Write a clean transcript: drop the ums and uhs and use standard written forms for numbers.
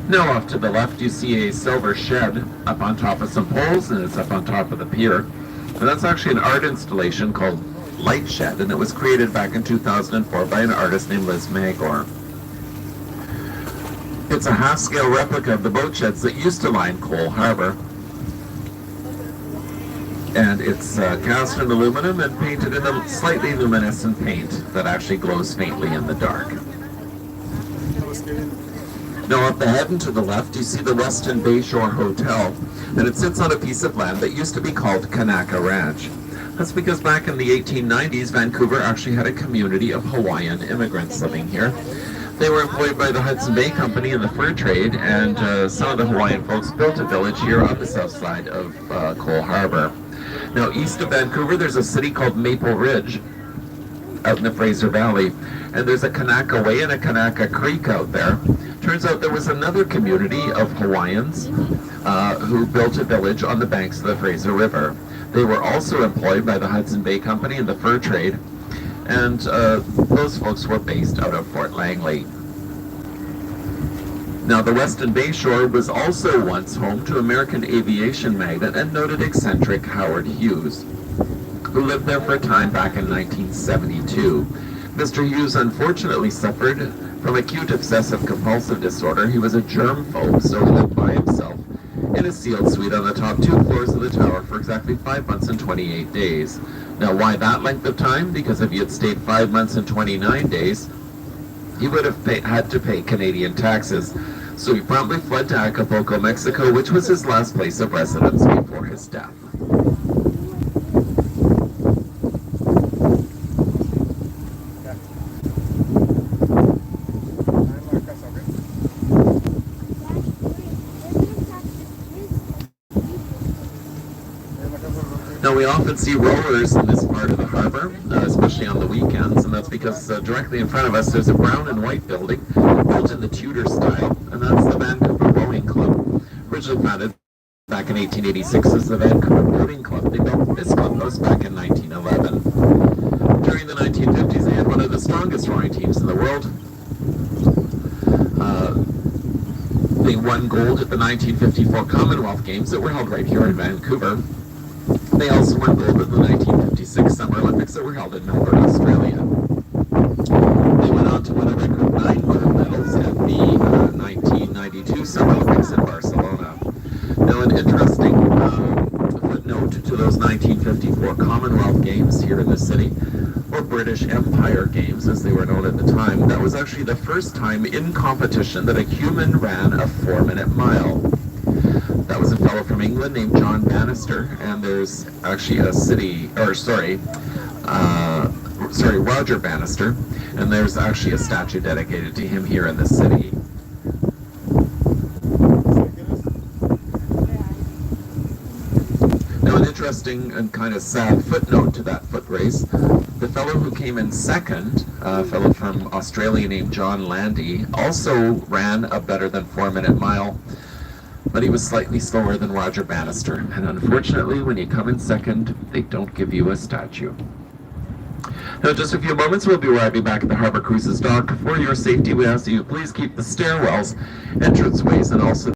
Now off to the left you see a silver shed up on top of some poles, and it's up on top of the pier. And that's actually an art installation called Light Shed, and it was created back in 2004 by an artist named Liz Magor. It's a half-scale replica of the boat sheds that used to line Cole Harbour. And it's cast in aluminum and painted in a slightly luminescent paint that actually glows faintly in the dark. Now up ahead and to the left you see the Weston Bayshore Hotel, and it sits on a piece of land that used to be called Kanaka Ranch. That's because back in the 1890s, Vancouver actually had a community of Hawaiian immigrants living here. They were employed by the Hudson Bay Company in the fur trade, and some of the Hawaiian folks built a village here on the south side of Cole Harbour. Now east of Vancouver there's a city called Maple Ridge out in the Fraser Valley, and there's a Kanaka Way and a Kanaka Creek out there. Turns out there was another community of Hawaiians who built a village on the banks of the Fraser River. They were also employed by the Hudson Bay Company in the fur trade, and those folks were based out of Fort Langley. Now the Weston Bayshore was also once home to American aviation magnate and noted eccentric Howard Hughes, who lived there for a time back in 1972. Mr. Hughes unfortunately suffered from acute obsessive compulsive disorder. He was a germphobe, so he lived by himself in a sealed suite on the top 2 floors of the tower for exactly 5 months and 28 days. Now why that length of time? Because if he had stayed 5 months and 29 days, he would have had to pay Canadian taxes. So he promptly fled to Acapulco, Mexico, which was his last place of residence before his death. Now we often see rowers in this part of the harbour, especially on the weekends, and that's because directly in front of us there's a brown and white building built in the Tudor style, and that's the Vancouver Rowing Club. Originally founded back in 1886 as the Vancouver Boating Club. They built this clubhouse back in 1911. During the 1950s they had one of the strongest rowing teams in the world. They won gold at the 1954 Commonwealth Games that were held right here in Vancouver. They also won gold at the 1956 Summer Olympics that were held in Melbourne, Australia. They went on to win a record 9 gold medals at the 1992 Summer Olympics in Barcelona. Now an interesting footnote to those 1954 Commonwealth Games here in the city, or British Empire Games as they were known at the time, that was actually the first time in competition that a human ran a 4-minute mile. That was a fellow from England named John Bannister, and there's actually a Roger Bannister, and there's actually a statue dedicated to him here in the city. Now an interesting and kind of sad footnote to that foot race, the fellow who came in second, a fellow from Australia named John Landy, also ran a better than 4-minute mile, but he was slightly slower than Roger Bannister, and unfortunately when you come in second, they don't give you a statue. Now in just a few moments we'll be arriving back at the Harbour Cruises dock. For your safety we ask that you please keep the stairwells, entranceways, and also